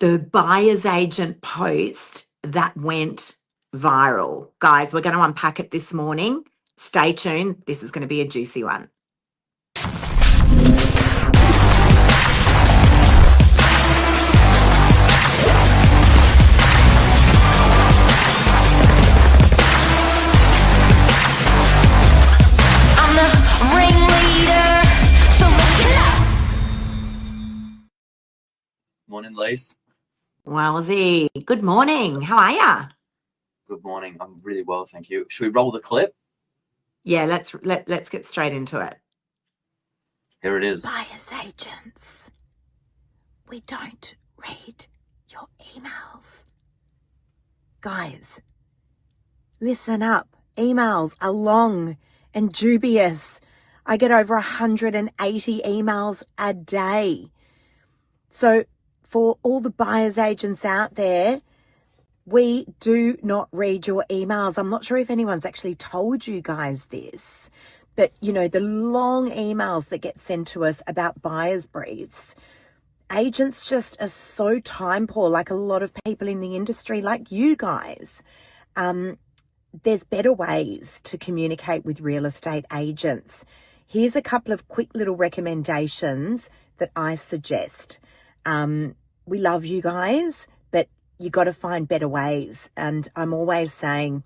the buyer's agent post that went viral. Guys, we're going to unpack it this morning. Stay tuned. This is going to be a juicy one. Morning, Lise. Wowsy. Good morning. How are ya? Good morning. I'm really well, thank you. Should we roll the clip? Yeah, let's get straight into it. Here it is. Buyer's agents, we don't read your emails. Guys, listen up. Emails are long and dubious. I get over 180 emails a day. So for all the buyer's agents out there, we do not read your emails. I'm not sure if anyone's actually told you guys this, but you know, the long emails that get sent to us about buyer's briefs, agents just are so time poor, like a lot of people in the industry, like you guys. There's better ways to communicate with real estate agents. Here's a couple of quick little recommendations that I suggest. We love you guys, but you got to find better ways. And I'm always saying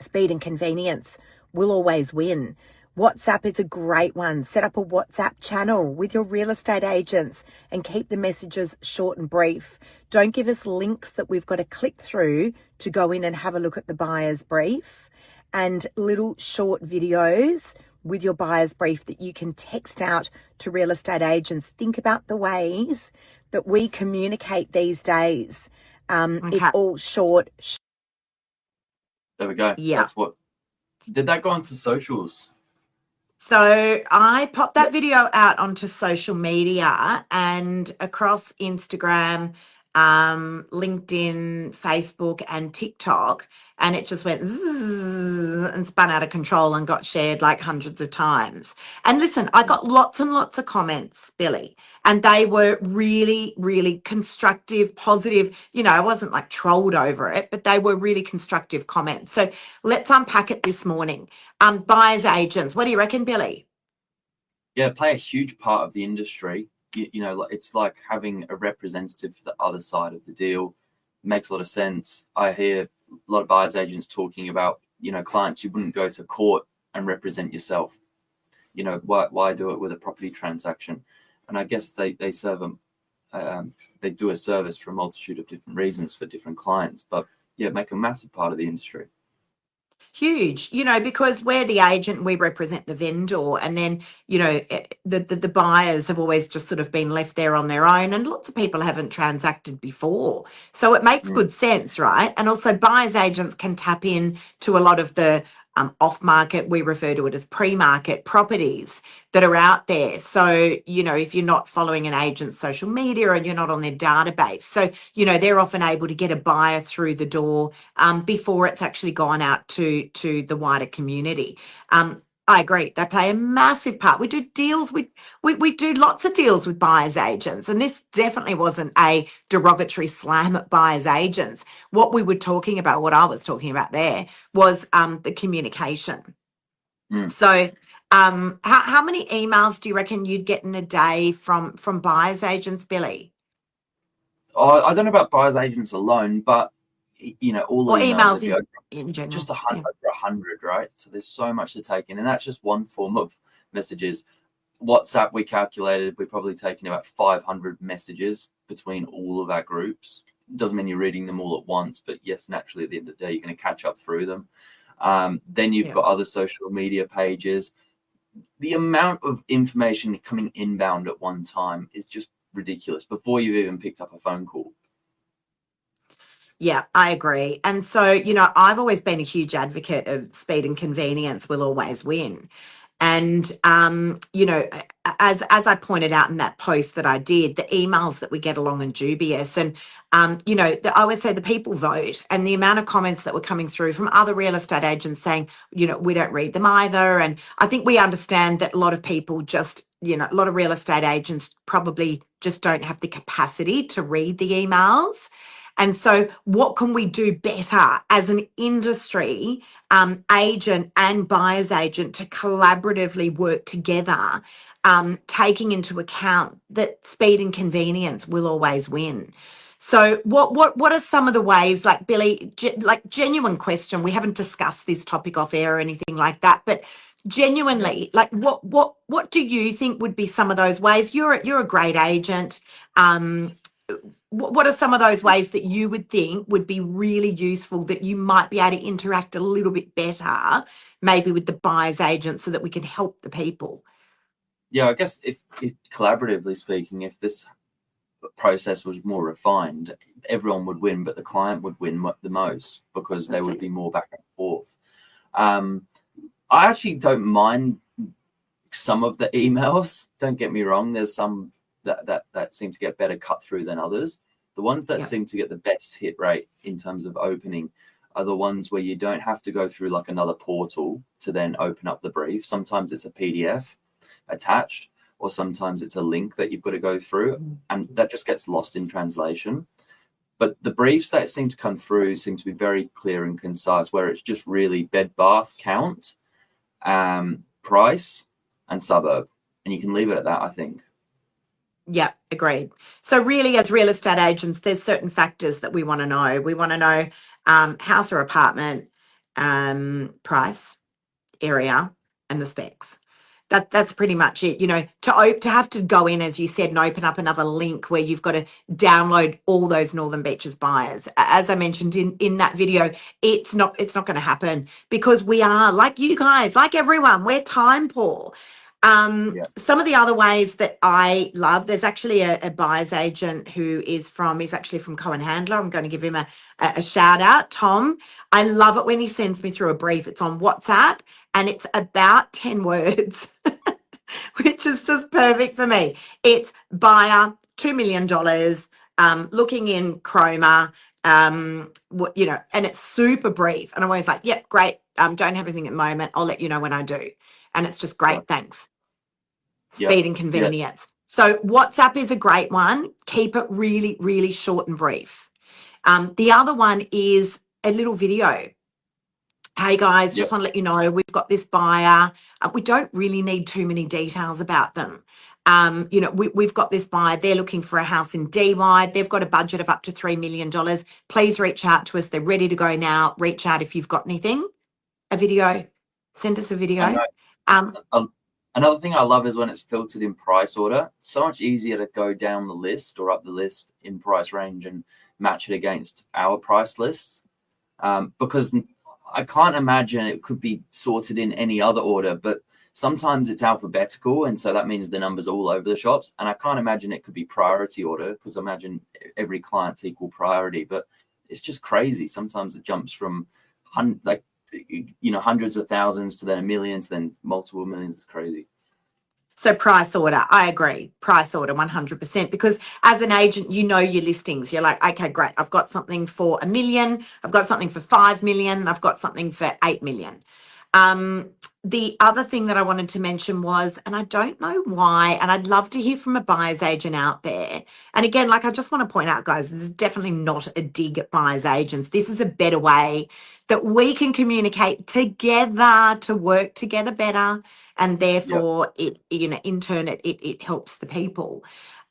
speed and convenience will always win. WhatsApp is a great one. Set up a WhatsApp channel with your real estate agents and keep the messages short and brief. Don't give us links that we've got to click through to go in and have a look at the buyer's brief, and little short videos with your buyer's brief that you can text out to real estate agents. Think about the ways that we communicate these days. Okay. It's all short. There we go. Yeah. That's what. Did that go onto socials? So I popped that video out onto social media and across Instagram, LinkedIn, Facebook, and TikTok, and it just went zzz and spun out of control and got shared like hundreds of times. And listen, I got lots and lots of comments, Billy, and they were really, really constructive, positive. You know, I wasn't like trolled over it, but they were really constructive comments. So let's unpack it this morning. Buyers agents, what do you reckon, Billy? Yeah, play a huge part of the industry. You know, it's like having a representative for the other side of the deal. Makes a lot of sense. I hear a lot of buyers agents talking about, you know, clients you wouldn't go to court and represent yourself. You know, why do it with a property transaction? And I guess they serve them. They do a service for a multitude of different reasons for different clients. But yeah, make a massive part of the industry. Huge, you know, because we're the agent, we represent the vendor, and then, you know, the buyers have always just sort of been left there on their own, and lots of people haven't transacted before. So it makes good sense, right? And also buyers agents can tap in to a lot of the off-market, we refer to it as pre-market properties that are out there. So, you know, if you're not following an agent's social media and you're not on their database, so, you know, they're often able to get a buyer through the door before it's actually gone out to the wider community. I agree. They play a massive part. We do deals. We do lots of deals with buyers agents, and this definitely wasn't a derogatory slam at buyers agents. What we were talking about, what I was talking about there, was the communication. So, how many emails do you reckon you'd get in a day from buyers agents, Billy? I don't know about buyers agents alone, but you know, all Or the emails in in general? just 100, right? So there's so much to take in, and that's just one form of messages. WhatsApp, we calculated we're probably taking about 500 messages between all of our groups. Doesn't mean you're reading them all at once, but yes, naturally at the end of the day, you're going to catch up through them. Then you've got other social media pages. The amount of information coming inbound at one time is just ridiculous before you've even picked up a phone call. Yeah, I agree. And so, you know, I've always been a huge advocate of speed and convenience will always win. And, you know, as I pointed out in that post that I did, the emails that we get along are dubious. And, you know, I always say the people vote, and the amount of comments that were coming through from other real estate agents saying, you know, we don't read them either. And I think we understand that a lot of people just a lot of real estate agents probably just don't have the capacity to read the emails. And so, what can we do better as an industry, agent and buyer's agent, to collaboratively work together, taking into account that speed and convenience will always win? So, what are some of the ways, like Billy, like genuine question? We haven't discussed this topic off air or anything like that, but genuinely, like what do you think would be some of those ways? You're a great agent. Um, what are some of those ways that you would think would be really useful, that you might be able to interact a little bit better, maybe with the buyer's agent, so that we can help the people? Yeah, I guess if collaboratively speaking, if this process was more refined, everyone would win, but the client would win the most, because there would be more back and forth. I actually don't mind some of the emails. Don't get me wrong. There's some that seem to get better cut through than others. The ones that seem to get the best hit rate in terms of opening are the ones where you don't have to go through like another portal to then open up the brief. Sometimes it's a PDF attached, or sometimes it's a link that you've got to go through, and that just gets lost in translation. But the briefs that seem to come through seem to be very clear and concise, where it's just really bed, bath, count, price, and suburb. And you can leave it at that, I think. Yeah, agreed. So really, as real estate agents, there's certain factors that we want to know. We want to know house or apartment, price, area, and the specs. That's pretty much it. To have to go in, as you said, and open up another link where you've got to download all those Northern Beaches buyers. As I mentioned in that video, it's not going to happen, because we are, like you guys, like everyone, we're time poor. Some of the other ways that I love, there's actually a buyer's agent who he's actually from Cohen Handler. I'm going to give him a shout out, Tom. I love it when he sends me through a brief. It's on WhatsApp and it's about 10 words, which is just perfect for me. It's buyer, $2 million, looking in Chroma, and it's super brief. And I'm always like, yep, great. Don't have anything at the moment. I'll let you know when I do. And it's just great. Thanks. Speed and convenience. So WhatsApp is a great one. Keep it really, really short and brief. The other one is a little video. Hey guys, just want to let you know we've got this buyer. We don't really need too many details about them. We've got this buyer. They're looking for a house in DY. They've got a budget of up to $3 million. Please reach out to us. They're ready to go now. Reach out if you've got anything. A video. Send us a video. Another thing I love is when it's filtered in price order. It's so much easier to go down the list or up the list in price range and match it against our price lists, because I can't imagine it could be sorted in any other order, but sometimes it's alphabetical, and so that means the numbers are all over the shops. And I can't imagine it could be priority order, because imagine every client's equal priority, but it's just crazy. Sometimes it jumps from hundreds of thousands to then a million to then multiple millions. It's crazy. So price order, I agree. Price order 100%, because as an agent, you know your listings. You're like, okay, great. I've got something for $1 million. I've got something for 5 million. I've got something for 8 million. The other thing that I wanted to mention was, and I don't know why, and I'd love to hear from a buyer's agent out there. And again, I just want to point out, guys, this is definitely not a dig at buyer's agents. This is a better way that we can communicate together, to work together better, and therefore in turn it helps the people.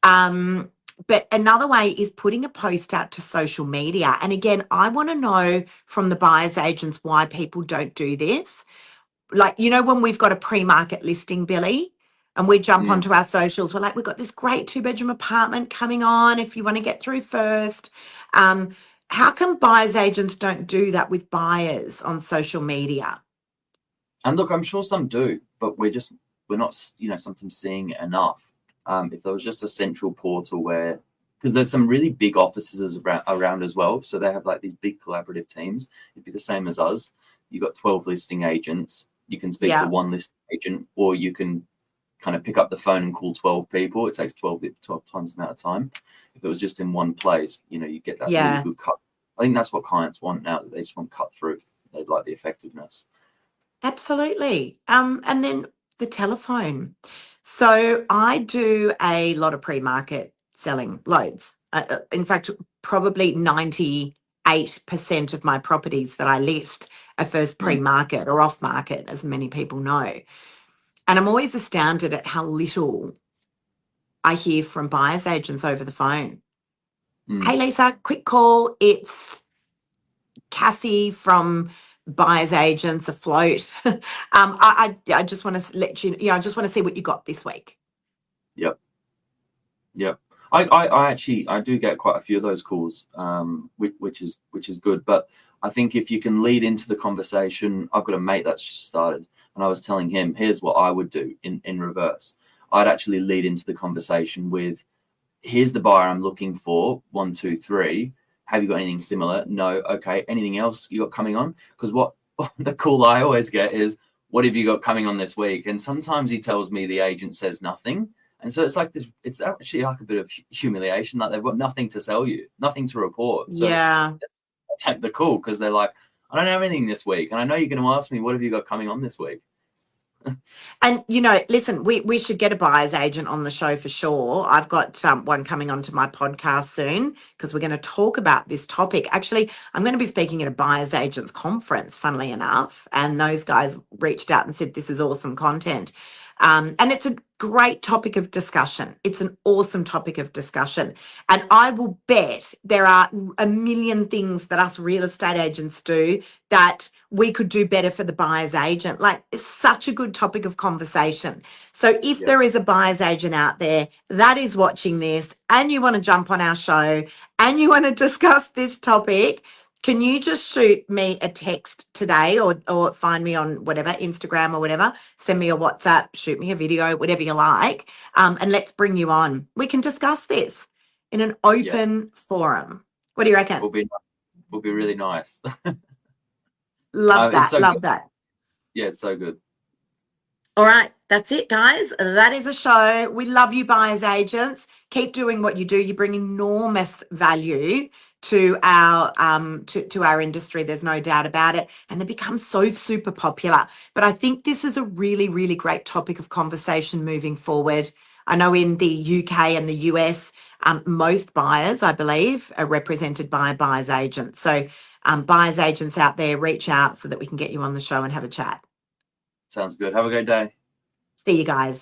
But another way is putting a post out to social media. And again, I want to know from the buyer's agents why people don't do this. Like, when we've got a pre-market listing, Billy, and we jump onto our socials, we're like, we've got this great 2-bedroom apartment coming on if you want to get through first. How come buyer's agents don't do that with buyers on social media? And look, I'm sure some do, but we're not, sometimes seeing it enough. If there was just a central portal where, because there's some really big offices around as well, so they have like these big collaborative teams. It'd be the same as us. You've got 12 listing agents. You can speak to one listing agent, or you can kind of pick up the phone and call 12 people. It takes 12 times the amount of time. If it was just in one place, you get that really good cut. I think that's what clients want now. They just want cut through. They'd like the effectiveness. Absolutely. And then the telephone. So I do a lot of pre-market selling, loads. In fact, probably 98% of my properties that I list are first Mm. pre-market or off-market, as many people know. And I'm always astounded at how little I hear from buyers agents over the phone. Mm. Hey, Lisa, quick call. It's Cassie from Buyers Agents Afloat. I just want to let I just want to see what you got this week. Yep. Yep. I actually I do get quite a few of those calls, which is good. But I think if you can lead into the conversation, I've got a mate that's just started, and I was telling him, here's what I would do in reverse. I'd actually lead into the conversation with, here's the buyer I'm looking for, 1, 2, 3. Have you got anything similar? No. Okay. Anything else you got coming on? Because what the call I always get is, what have you got coming on this week? And sometimes he tells me the agent says nothing. And so it's like this, it's actually like a bit of humiliation. Like they've got nothing to sell you, nothing to report. So Yeah. I take the call because they're like, I don't have anything this week. And I know you're going to ask me, what have you got coming on this week? And, listen, we should get a buyer's agent on the show for sure. I've got one coming onto my podcast soon because we're going to talk about this topic. Actually, I'm going to be speaking at a buyer's agents conference, funnily enough. And those guys reached out and said, this is awesome content. And it's a great topic of discussion. It's an awesome topic of discussion. And I will bet there are a million things that us real estate agents do that we could do better for the buyer's agent. Like, it's such a good topic of conversation. So if Yep. there is a buyer's agent out there that is watching this and you want to jump on our show and you want to discuss this topic, can you just shoot me a text today or find me on whatever, Instagram or whatever, send me a WhatsApp, shoot me a video, whatever you like, and let's bring you on. We can discuss this in an open forum. What do you reckon? Will be really nice. Love It's that. so Love good. that. Yeah, it's so good. All right, that's it, guys. That is a show. We love you, buyers agents. Keep doing what you do. You bring enormous value to our to our industry. There's no doubt about it, and they become so super popular. But I think this is a really, really great topic of conversation moving forward. I know in the UK and the US, most buyers, I believe, are represented by a buyers agent. So, buyers agents out there, reach out so that we can get you on the show and have a chat. Sounds good. Have a great day. See you guys.